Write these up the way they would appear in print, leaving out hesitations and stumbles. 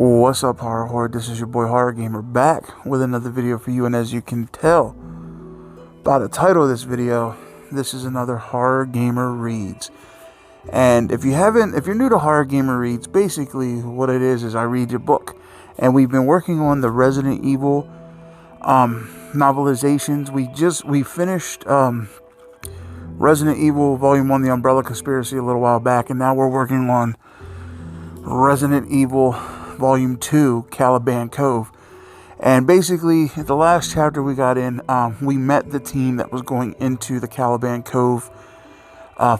What's up, horror horde? This is your boy Horror Gamer back with another video for you, and as you can tell by the title of this video, this is another Horror Gamer Reads. And if you're new to Horror Gamer Reads, basically what it is I read your book, and we've been working on the Resident Evil novelizations. We finished Resident Evil Volume 1, The Umbrella Conspiracy, a little while back, and now we're working on Resident Evil Volume 2, Caliban Cove. And basically, the last chapter we got in, we met the team that was going into the Caliban Cove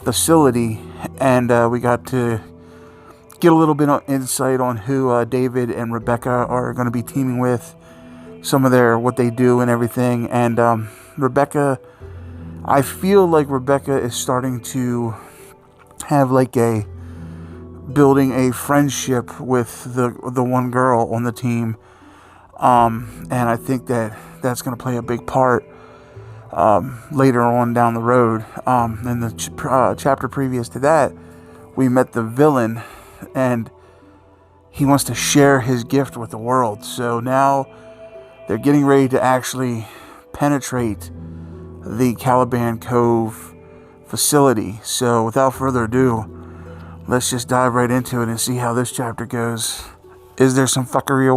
facility, and we got to get a little bit of insight on who David and Rebecca are going to be teaming with, some of what they do and everything. And Rebecca, I feel like Rebecca is starting to have building a friendship with the one girl on the team, and I think that's going to play a big part later on down the road. In the chapter previous to that, we met the villain, and he wants to share his gift with the world. So now they're getting ready to actually penetrate the Caliban Cove facility. So without further ado, let's just dive right into it and see how this chapter goes. Is there some fuckery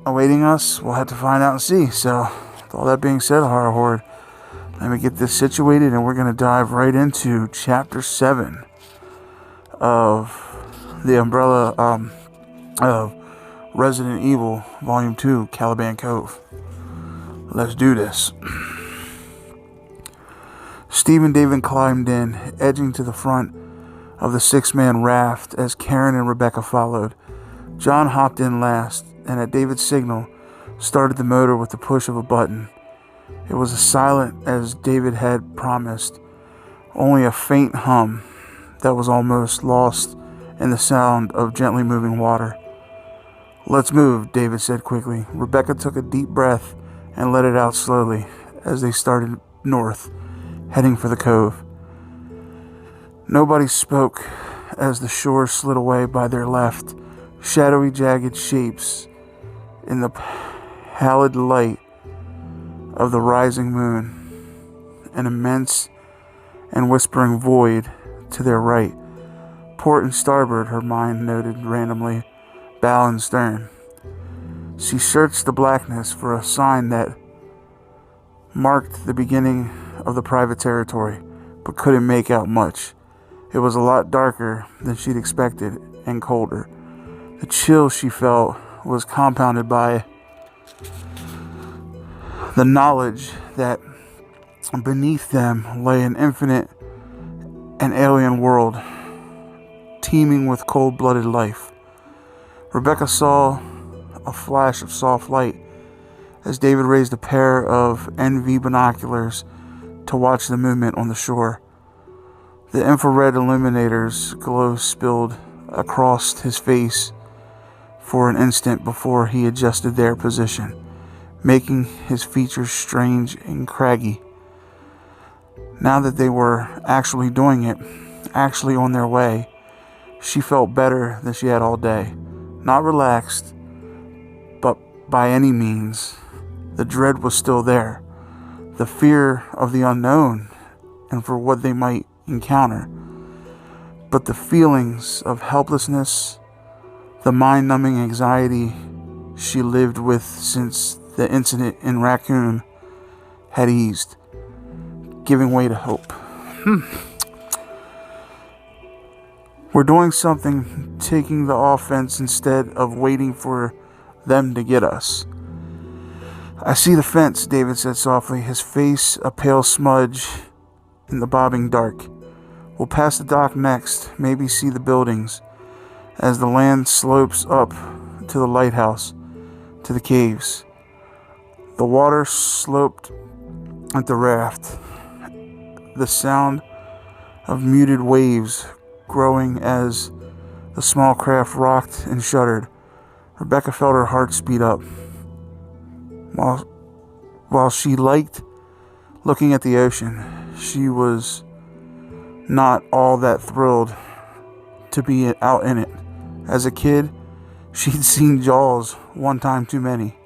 awaiting us? We'll have to find out and see. So, with all that being said, Horror Horde, let me get this situated, and we're going to dive right into Chapter 7 of the Umbrella of Resident Evil Volume 2, Caliban Cove. Let's do this. Steve and David climbed in, edging to the front of the six-man raft as Karen and Rebecca followed. John hopped in last, and at David's signal, started the motor with the push of a button. It was as silent as David had promised, only a faint hum that was almost lost in the sound of gently moving water. "Let's move," David said quickly. Rebecca took a deep breath and let it out slowly as they started north, heading for the cove. Nobody spoke as the shore slid away by their left, shadowy, jagged shapes in the pallid light of the rising moon. An immense and whispering void to their right. Port and starboard, her mind noted randomly, bow and stern. She searched the blackness for a sign that marked the beginning of the private territory, but couldn't make out much. It was a lot darker than she'd expected, and colder. The chill she felt was compounded by the knowledge that beneath them lay an infinite and alien world, teeming with cold-blooded life. Rebecca saw a flash of soft light as David raised a pair of NV binoculars to watch the movement on the shore. The infrared illuminator's glow spilled across his face for an instant before he adjusted their position, making his features strange and craggy. Now that they were actually doing it, actually on their way, she felt better than she had all day. Not relaxed, but by any means. The dread was still there, the fear of the unknown and for what they might encounter, but the feelings of helplessness, the mind-numbing anxiety she lived with since the incident in Raccoon had eased, giving way to hope. We're doing something, taking the offense instead of waiting for them to get us. "I see the fence," David said softly, his face a pale smudge in the bobbing dark. "We'll pass the dock next, maybe see the buildings, as the land slopes up to the lighthouse, to the caves." The water sloped at the raft, the sound of muted waves growing as the small craft rocked and shuddered. Rebecca felt her heart speed up. While she liked looking at the ocean, she was not all that thrilled to be out in it. As a kid, She'd seen Jaws one time too many.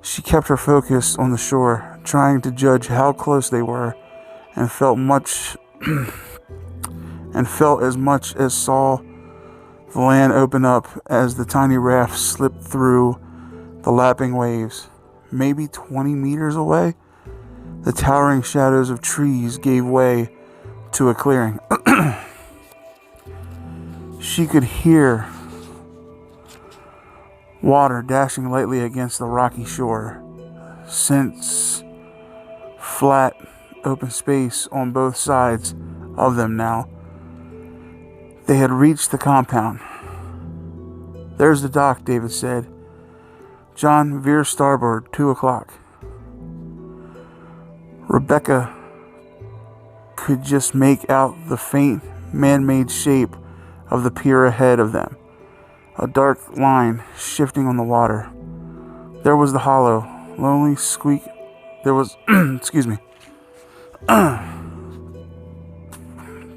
She kept her focus on the shore, trying to judge how close they were, and felt as much as saw the land open up as the tiny raft slipped through the lapping waves. Maybe 20 meters away, the towering shadows of trees gave way to a clearing. She could hear water dashing lightly against the rocky shore. Since flat, open space on both sides of them now, they had reached the compound. "There's the dock," David said. "John, veer starboard, 2 o'clock. Rebecca could just make out the faint, man-made shape of the pier ahead of them, a dark line shifting on the water. There was the hollow, lonely squeak. There was,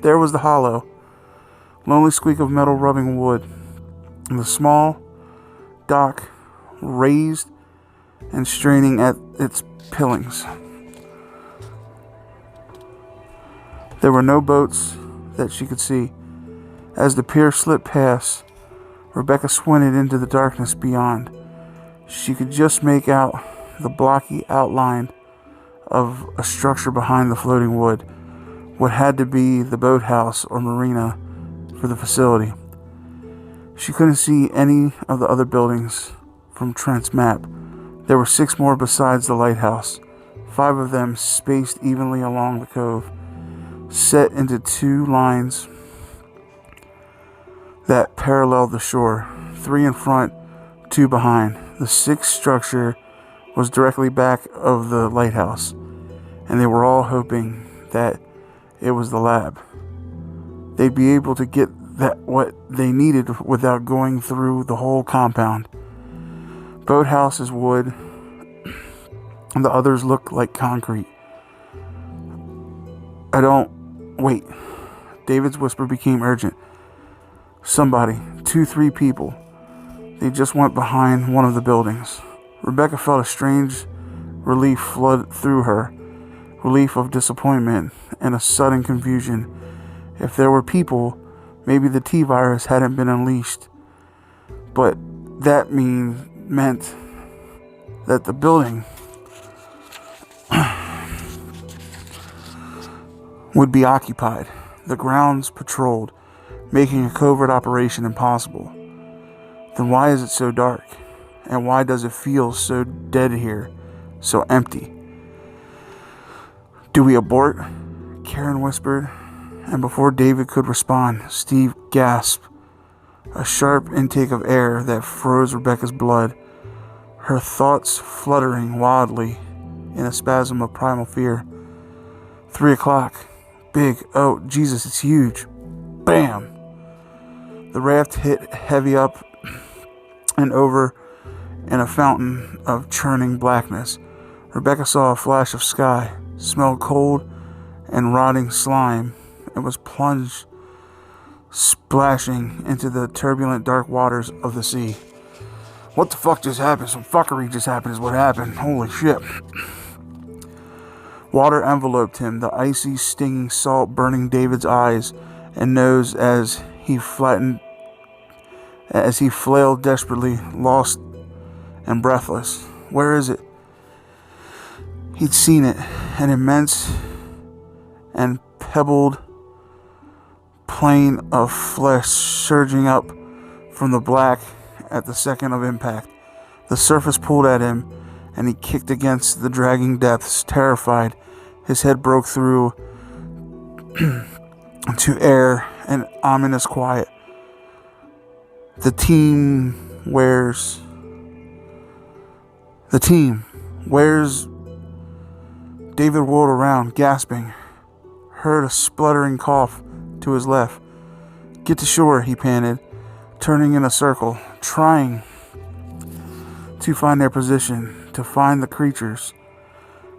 There was the hollow, lonely squeak of metal rubbing wood. The small dock raised and straining at its pillings. There were no boats that she could see. As the pier slipped past, Rebecca squinted into the darkness beyond. She could just make out the blocky outline of a structure behind the floating wood, what had to be the boathouse or marina for the facility. She couldn't see any of the other buildings from Trent's map. There were 6 more besides the lighthouse, 5 of them spaced evenly along the cove, set into 2 lines that paralleled the shore, 3 in front, 2 behind. The 6th structure was directly back of the lighthouse, and they were all hoping that it was the lab. They'd be able to get what they needed without going through the whole compound. Boathouse is wood, and the others look like concrete. Wait. David's whisper became urgent. Somebody, 2-3 people. They just went behind one of the buildings. Rebecca felt a strange relief flood through her. Relief of disappointment and a sudden confusion. If there were people, maybe the T-virus hadn't been unleashed. But that meant that the building would be occupied, the grounds patrolled, making a covert operation impossible. Then why is it so dark? And why does it feel so dead here, so empty? "Do we abort?" Karen whispered, and before David could respond, Steve gasped, a sharp intake of air that froze Rebecca's blood, her thoughts fluttering wildly in a spasm of primal fear. 3 o'clock. Big. Oh, Jesus, it's huge. Bam! The raft hit heavy up and over in a fountain of churning blackness. Rebecca saw a flash of sky, smelled cold and rotting slime, and was plunged, splashing into the turbulent dark waters of the sea. What the fuck just happened? Some fuckery just happened is what happened. Holy shit. Water enveloped him, the icy, stinging salt burning David's eyes and nose as he flailed desperately, lost and breathless. Where is it? He'd seen it, an immense and pebbled plain of flesh surging up from the black at the second of impact. The surface pulled at him, and he kicked against the dragging depths, terrified. His head broke through to air and ominous quiet. The team, where's... David whirled around, gasping. Heard a spluttering cough to his left. "Get to shore," he panted, turning in a circle, trying to find their position, to find the creatures,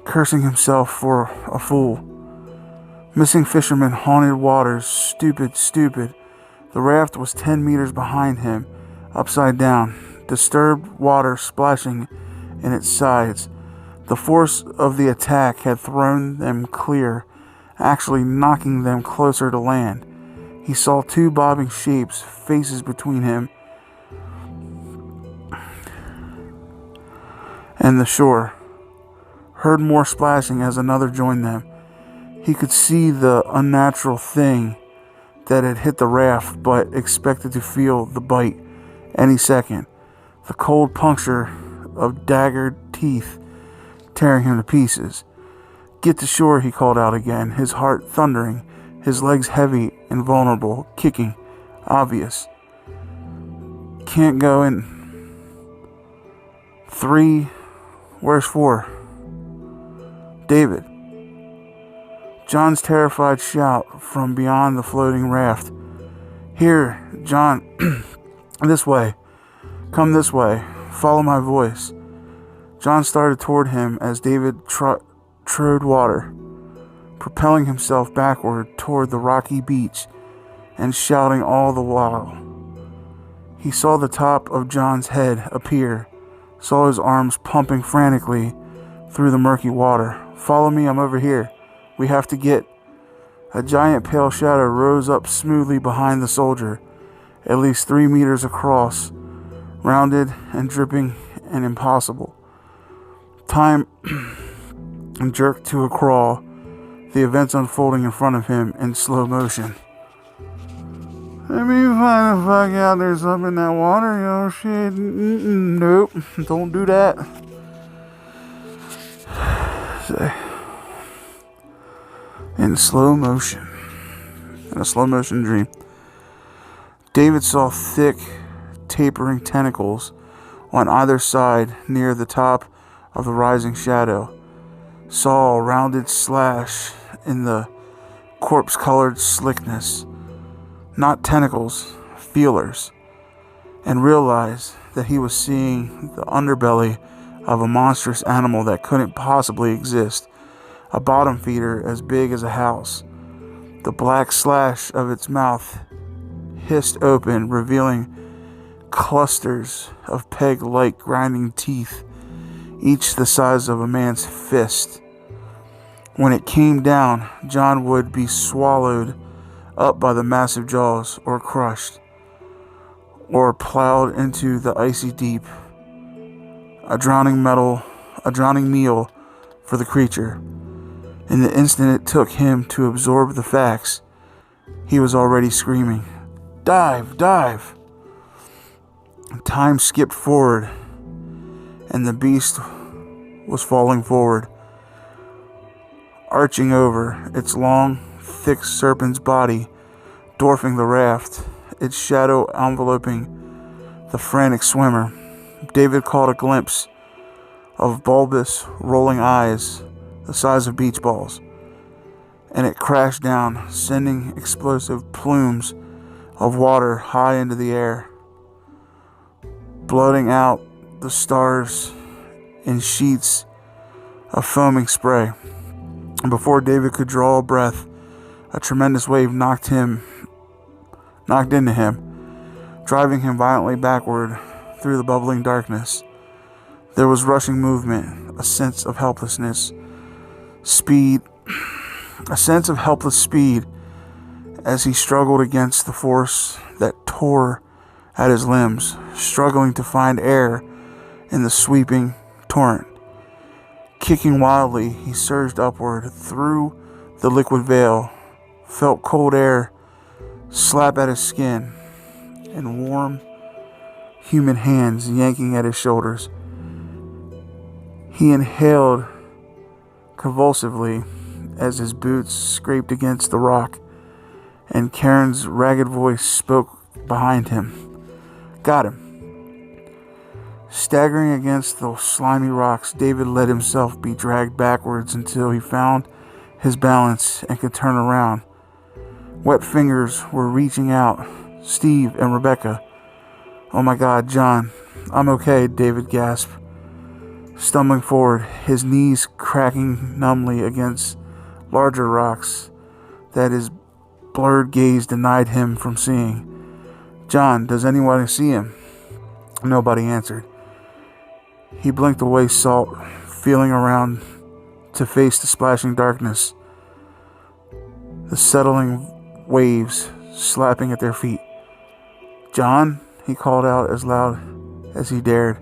cursing himself for a fool. Missing fishermen, haunted waters, stupid. The raft was 10 meters behind him, upside down, disturbed water splashing in its sides. The force of the attack had thrown them clear, actually knocking them closer to land. He saw two bobbing shapes, faces between him and the shore. Heard more splashing as another joined them. He could see the unnatural thing that had hit the raft, but expected to feel the bite any second. The cold puncture of daggered teeth tearing him to pieces. "Get to shore," he called out again, his heart thundering, his legs heavy and vulnerable, kicking, obvious. "Can't go in. 3, where's 4? David." John's terrified shout from beyond the floating raft. "Here, John, this way. Come this way. Follow my voice." John started toward him as David trod water, propelling himself backward toward the rocky beach and shouting all the while. He saw the top of John's head appear, saw his arms pumping frantically through the murky water. "Follow me, I'm over here. We have to get..." A giant pale shadow rose up smoothly behind the soldier, at least 3 meters across, rounded and dripping and impossible. Time jerked to a crawl, the events unfolding in front of him in slow motion. "Let me find the fuck out. There's something in that water, yo, shit. Nope, don't do that." In slow motion, in a slow motion dream, David saw thick, tapering tentacles on either side near the top of the rising shadow, saw a rounded slash in the corpse-colored slickness, not tentacles, feelers, and realized that he was seeing the underbelly of a monstrous animal that couldn't possibly exist, a bottom feeder as big as a house. The black slash of its mouth hissed open, revealing clusters of peg-like grinding teeth, each the size of a man's fist. When it came down, John would be swallowed up by the massive jaws, or crushed, or plowed into the icy deep. A drowning meal for the creature. In the instant it took him to absorb the facts, he was already screaming, "Dive! Dive!" Time skipped forward, and the beast was falling forward, arching over, its long, thick serpent's body dwarfing the raft, its shadow enveloping the frantic swimmer. David caught a glimpse of bulbous, rolling eyes the size of beach balls, and it crashed down, sending explosive plumes of water high into the air, blotting out the stars in sheets of foaming spray. And before David could draw a breath, a tremendous wave knocked into him, driving him violently backward through the bubbling darkness. There was rushing movement, a sense of helpless speed as he struggled against the force that tore at his limbs, struggling to find air in the sweeping torrent. Kicking wildly, he surged upward through the liquid veil, felt cold air slap at his skin, and warm human hands yanking at his shoulders. He inhaled convulsively as his boots scraped against the rock, and Karen's ragged voice spoke behind him. "Got him." Staggering against the slimy rocks, David let himself be dragged backwards until he found his balance and could turn around. Wet fingers were reaching out. Steve and Rebecca. "Oh my God, John, I'm okay," David gasped, stumbling forward, his knees cracking numbly against larger rocks that his blurred gaze denied him from seeing. "John, does anyone see him?" Nobody answered. He blinked away salt, feeling around to face the splashing darkness, the settling waves slapping at their feet. "John," he called out as loud as he dared,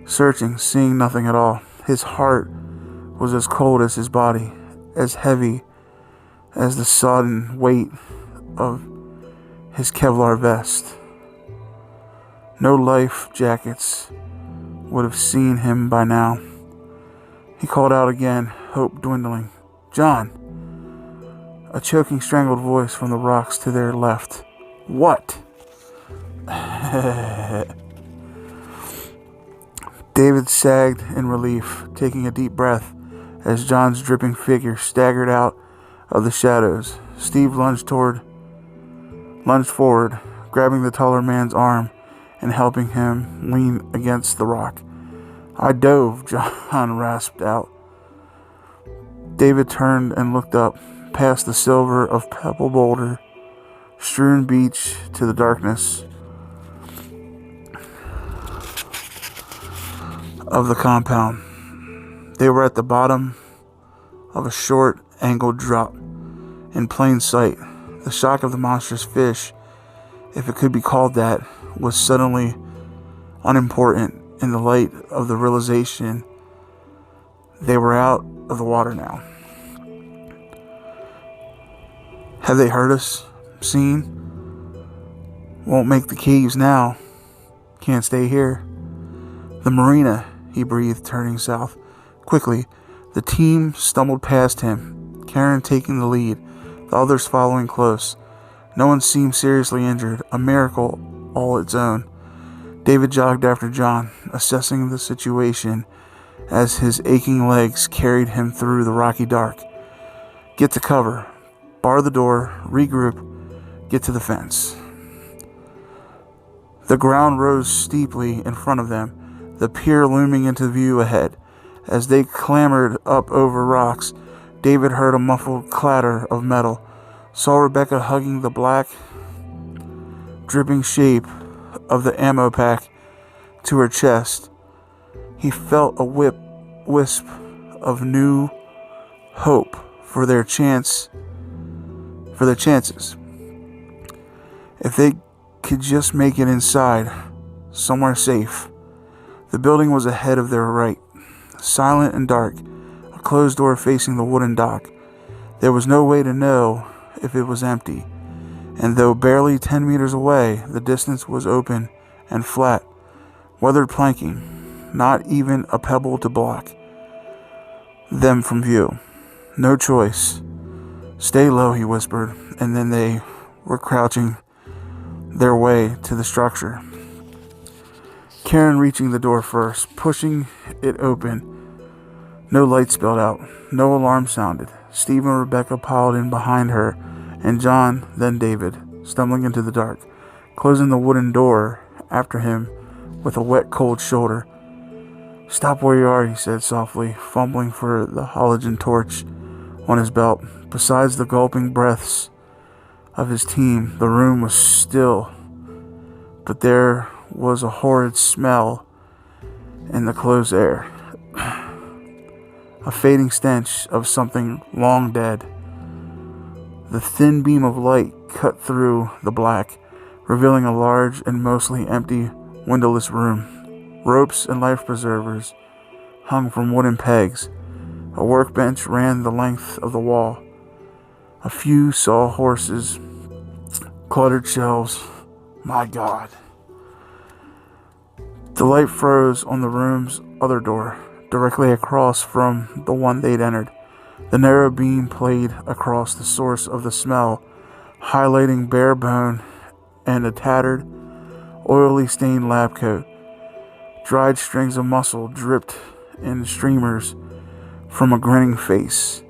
searching, seeing nothing at all. His heart was as cold as his body, as heavy as the sodden weight of his Kevlar vest. No life jackets would have seen him by now. He called out again, hope dwindling. "John!" A choking, strangled voice from the rocks to their left. "What?" David sagged in relief, taking a deep breath as John's dripping figure staggered out of the shadows. Steve lunged forward, grabbing the taller man's arm and helping him lean against the rock. "I dove," John rasped out. David turned and looked up, past the silver of pebble boulder strewn beach to the darkness of the compound. They were at the bottom of a short, angled drop, in plain sight. The shock of the monstrous fish, if it could be called that, was suddenly unimportant in the light of the realization they were out of the water now. "Have they heard us? Seen? Won't make the caves now. Can't stay here." "The marina," he breathed, turning south. Quickly, the team stumbled past him, Karen taking the lead, the others following close. No one seemed seriously injured, a miracle all its own. David jogged after John, assessing the situation as his aching legs carried him through the rocky dark. Get to cover, bar the door, regroup, get to the fence. The ground rose steeply in front of them, the pier looming into view ahead. As they clambered up over rocks, David heard a muffled clatter of metal, saw Rebecca hugging the black, dripping shape of the ammo pack to her chest. He felt a wisp of new hope for their chances. If they could just make it inside, somewhere safe. The building was ahead of their right, silent and dark, a closed door facing the wooden dock. There was no way to know if it was empty, and though barely 10 meters away, the distance was open and flat, weathered planking, not even a pebble to block them from view. No choice. "Stay low," he whispered, and then they were crouching their way to the structure. Karen reaching the door first, pushing it open. No light spilled out, no alarm sounded. Steve and Rebecca piled in behind her, and John, then David, stumbling into the dark, closing the wooden door after him with a wet, cold shoulder. "Stop where you are," he said softly, fumbling for the halogen torch on his belt. Besides the gulping breaths of his team, the room was still, but there was a horrid smell in the close air. A fading stench of something long dead. The thin beam of light cut through the black, revealing a large and mostly empty windowless room. Ropes and life preservers hung from wooden pegs. A workbench ran the length of the wall. A few sawhorses, cluttered shelves. My God. The light froze on the room's other door, directly across from the one they'd entered. The narrow beam played across the source of the smell, highlighting bare bone and a tattered, oily stained lab coat. Dried strings of muscle dripped in streamers from a grinning face.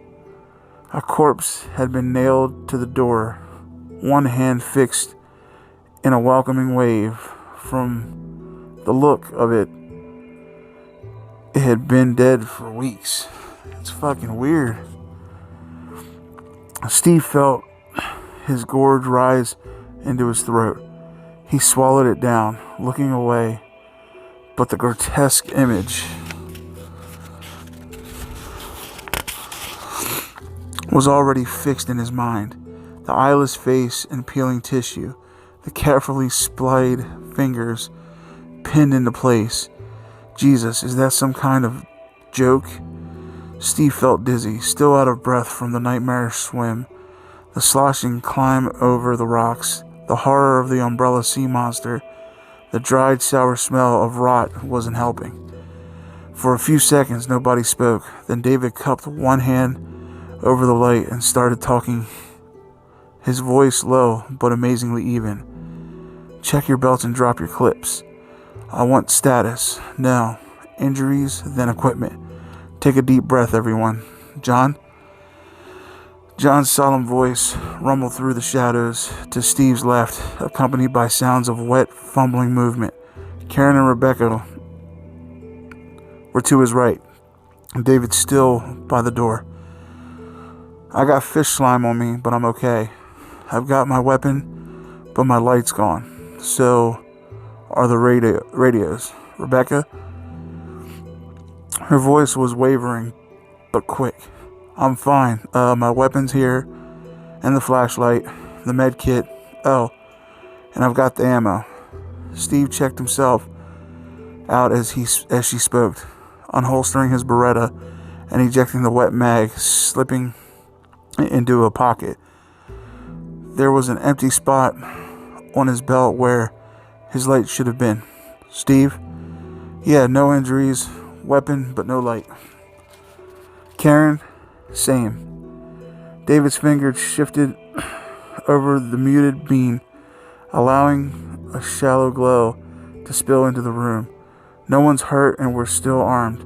A corpse had been nailed to the door, one hand fixed in a welcoming wave. From the look of it, it had been dead for weeks. It's fucking weird. Steve felt his gorge rise into his throat. He swallowed it down, looking away but the grotesque image was already fixed in his mind. The eyeless face and peeling tissue, the carefully splayed fingers pinned into place. Jesus, is that some kind of joke? Steve felt dizzy, still out of breath from the nightmarish swim, the sloshing climb over the rocks, the horror of the umbrella sea monster. The dried, sour smell of rot wasn't helping. For a few seconds, nobody spoke. Then David cupped one hand over the light and started talking, his voice low but amazingly even. Check your belts and drop your clips. I want status. No. Injuries, then equipment. Take a deep breath, everyone. John? John's solemn voice rumbled through the shadows to Steve's left, accompanied by sounds of wet, fumbling movement. Karen and Rebecca were to his right, and David still by the door. I got fish slime on me, but I'm okay. I've got my weapon, but my light's gone. So are the radios. Rebecca? Her voice was wavering, but quick. I'm fine. My weapon's here, and the flashlight, the med kit. Oh, and I've got the ammo. Steve checked himself out as she spoke, unholstering his Beretta and ejecting the wet mag, slipping into a pocket. There was an empty spot on his belt where his light should have been. Steve? Yeah, no injuries. Weapon, but no light. Karen? Same. David's fingers shifted over the muted beam, allowing a shallow glow to spill into the room. No one's hurt and we're still armed.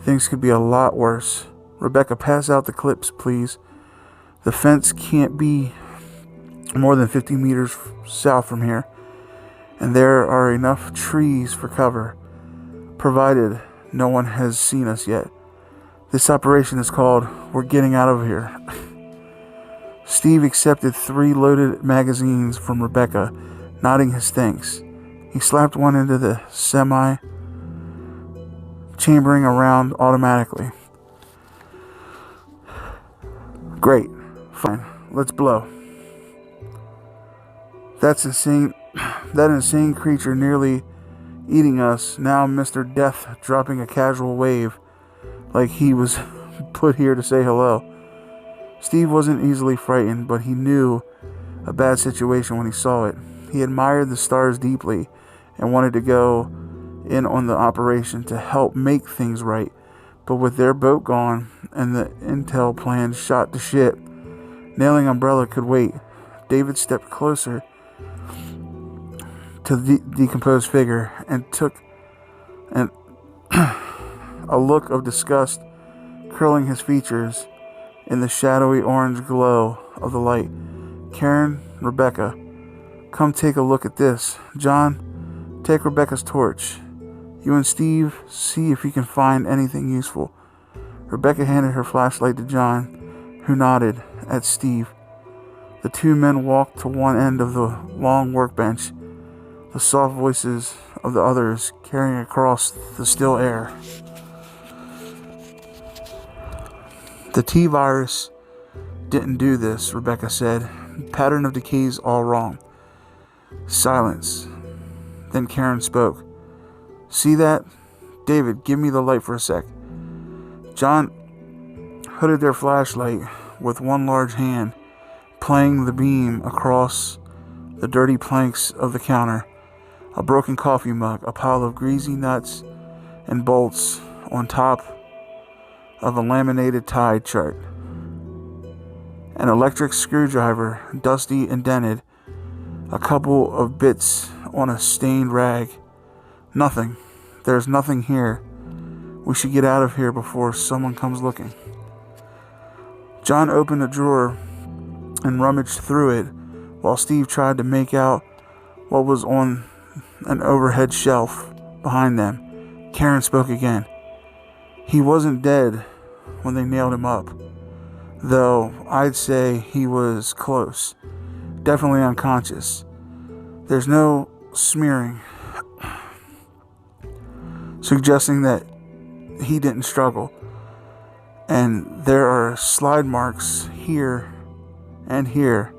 Things could be a lot worse. Rebecca, pass out the clips, please. The fence can't be more than 50 meters south from here, and there are enough trees for cover, provided no one has seen us yet. This operation is called We're Getting Out of Here. Steve accepted 3 loaded magazines from Rebecca, nodding his thanks. He slapped one into the semi, chambering around automatically. Great. Fine. Let's blow. That insane creature nearly eating us. Now Mr. Death dropping a casual wave like he was put here to say hello. Steve wasn't easily frightened, but he knew a bad situation when he saw it. He admired the stars deeply and wanted to go in on the operation to help make things right. But with their boat gone and the intel plan shot to shit, nailing Umbrella could wait. David stepped closer to the decomposed figure and took a look of disgust curling his features in the shadowy orange glow of the light. Karen, Rebecca, come take a look at this. John, take Rebecca's torch. You and Steve, see if you can find anything useful. Rebecca handed her flashlight to John, who nodded at Steve. The 2 men walked to one end of the long workbench, the soft voices of the others carrying across the still air. The T-virus didn't do this, Rebecca said. Pattern of decay's all wrong. Silence. Then Karen spoke. See that? David, give me the light for a sec. John hooded their flashlight with one large hand, playing the beam across the dirty planks of the counter. A broken coffee mug, a pile of greasy nuts and bolts on top of a laminated tie chart. An electric screwdriver, dusty and dented, a couple of bits on a stained rag. Nothing. There's nothing here. We should get out of here before someone comes looking. John opened a drawer and rummaged through it while Steve tried to make out what was on an overhead shelf behind them. Karen spoke again. He wasn't dead when they nailed him up, though I'd say he was close. Definitely unconscious. There's no smearing. suggesting that he didn't struggle. And there are slide marks here and here.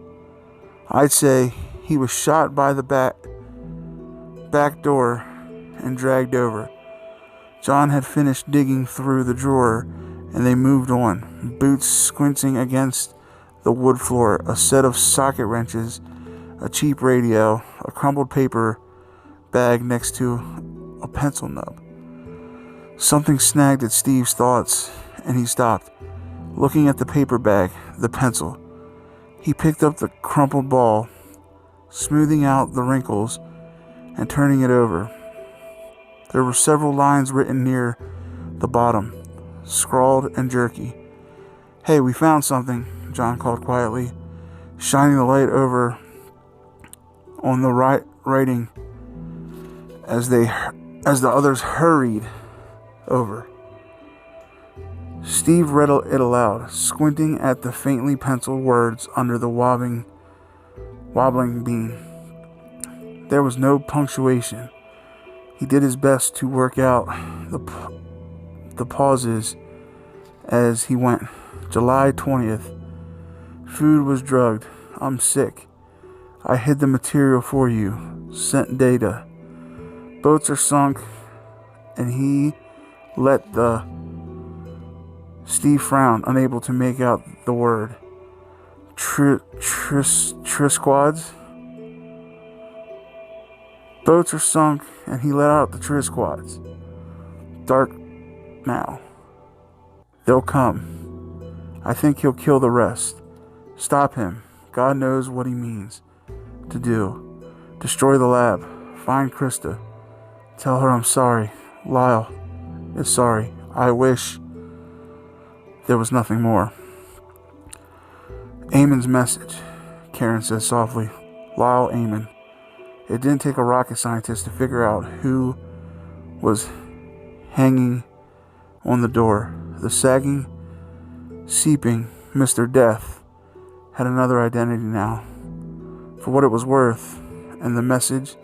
I'd say he was shot by the back door and dragged over. John had finished digging through the drawer, and they moved on, boots squinting against the wood floor, a set of socket wrenches, a cheap radio, a crumpled paper bag next to a pencil nub. Something snagged at Steve's thoughts, and he stopped, looking at the paper bag, the pencil. He picked up the crumpled ball, smoothing out the wrinkles and turning it over. There were several lines written near the bottom, scrawled and jerky. "Hey, we found something," John called quietly, shining the light over on the writing as the others hurried over. Steve read it aloud, squinting at the faintly penciled words under the wobbling beam. There was no punctuation. He did his best to work out the pauses as he went. July 20th. Food was drugged. I'm sick. I hid the material for you. Sent data. Boats are sunk. And he let the... Steve frowned, unable to make out the word. Trisquads? Boats are sunk, and he let out the Trisquads. Dark now. They'll come. I think he'll kill the rest. Stop him. God knows what he means to do. Destroy the lab. Find Krista. Tell her I'm sorry. Lyle is sorry. I wish there was nothing more. Eamon's message, Karen said softly. Lyle Eamon. It didn't take a rocket scientist to figure out who was hanging on the door. The sagging, seeping Mr. Death had another identity now. For what it was worth, and the message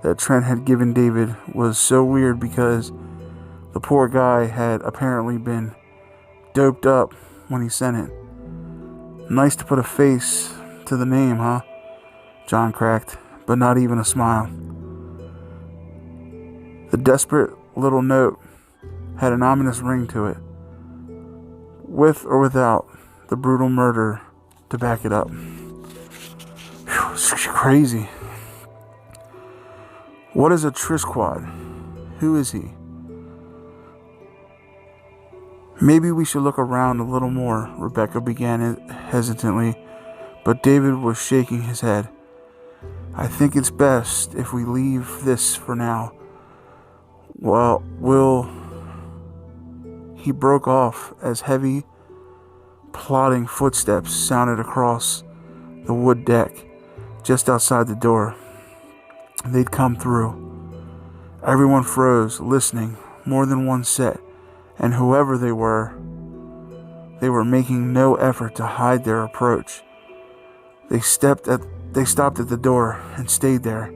that Trent had given David was so weird because the poor guy had apparently been doped up when he sent it. Nice to put a face to the name, huh? John cracked, but not even a smile. The desperate little note had an ominous ring to it, with or without the brutal murder to back it up. Whew, it's crazy. What is a Trisquad? Who is he? Maybe we should look around a little more, Rebecca began hesitantly, but David was shaking his head. I think it's best if we leave this for now. Well, He broke off as heavy, plodding footsteps sounded across the wood deck just outside the door. They'd come through. Everyone froze, listening, more than one set, and whoever they were making no effort to hide their approach. They stopped at the door and stayed there.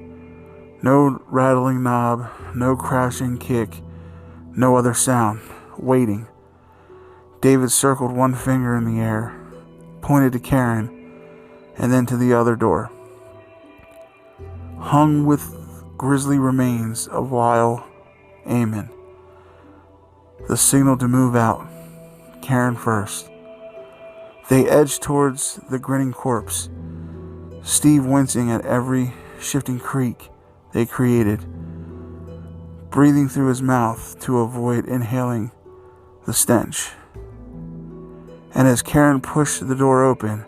No rattling knob, no crashing kick, no other sound. Waiting. David circled one finger in the air, pointed to Karen, and then to the other door. Hung with grisly remains of Lyle Eamon. The signal to move out. Karen first. They edged towards the grinning corpse, Steve wincing at every shifting creak they created, breathing through his mouth to avoid inhaling the stench. And as Karen pushed the door open,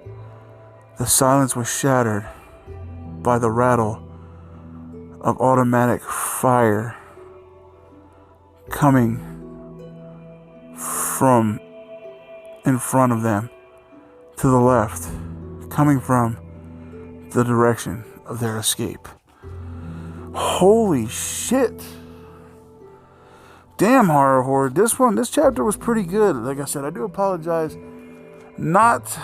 the silence was shattered by the rattle of automatic fire coming from in front of them to the left, coming from the direction of their escape. Holy shit. Damn, horror. This chapter was pretty good. Like I said, I do apologize. Not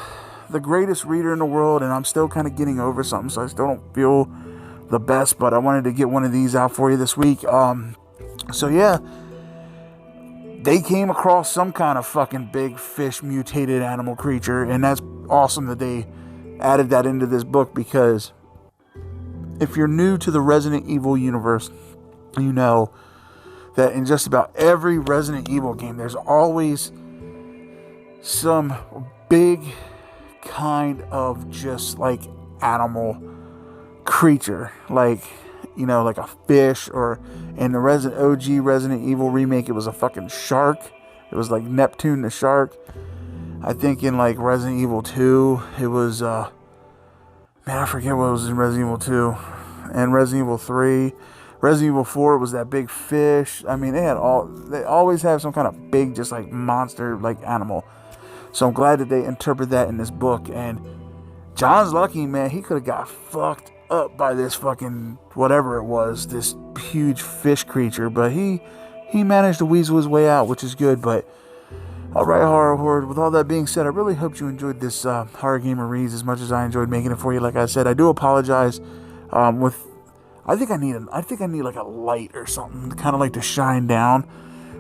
the greatest reader in the world, and I'm still kind of getting over something, so I still don't feel the best, but I wanted to get one of these out for you this week. So yeah, they came across some kind of fucking big fish mutated animal creature, and that's awesome that they added that into this book, because if you're new to the Resident Evil universe, you know that in just about every Resident Evil game, there's always some big kind of just like animal creature, like, you know, like a fish, or in the OG Resident Evil remake, it was a fucking shark. It was like Neptune the shark. I think in like Resident Evil 2, it was, man, I forget what was in Resident Evil 2. And Resident Evil 3. Resident Evil 4 was that big fish. I mean, they always have some kind of big, just like monster, like animal. So I'm glad that they interpret that in this book. And John's lucky, man. He could have got fucked up by this fucking whatever it was, this huge fish creature. But he managed to weasel his way out, which is good. But alright, Horror Horde, with all that being said, I really hope you enjoyed this Horror Gamer Reads as much as I enjoyed making it for you. Like I said, I do apologize. I think I need like a light or something, kind of like to shine down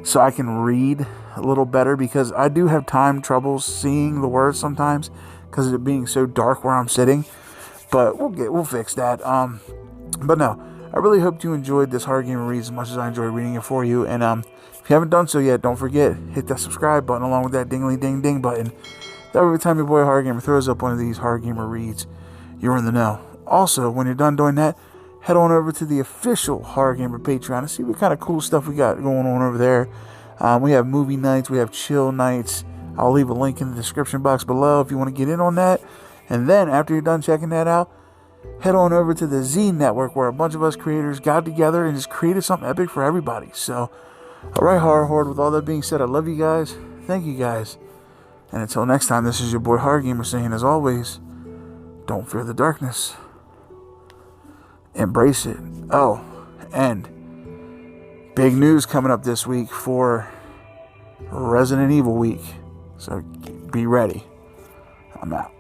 so I can read a little better, because I do have troubles seeing the words sometimes because of it being so dark where I'm sitting. But we'll fix that. But no, I really hope you enjoyed this Horror Gamer Reads as much as I enjoyed reading it for you. And if you haven't done so yet, don't forget, hit that subscribe button along with that dingly ding ding button. That way, every time your boy Horror Gamer throws up one of these Horror Gamer Reads, you're in the know. Also, when you're done doing that, head on over to the official Horror Gamer Patreon and see what kind of cool stuff we got going on over there. We have movie nights, we have chill nights. I'll leave a link in the description box below if you want to get in on that. And then after you're done checking that out, head on over to the Z Network, where a bunch of us creators got together and just created something epic for everybody. So, alright, Horror Horde, with all that being said, I love you guys. Thank you guys. And until next time, this is your boy Horror Gamer saying, as always, don't fear the darkness. Embrace it. Oh, and big news coming up this week for Resident Evil Week. So be ready. I'm out.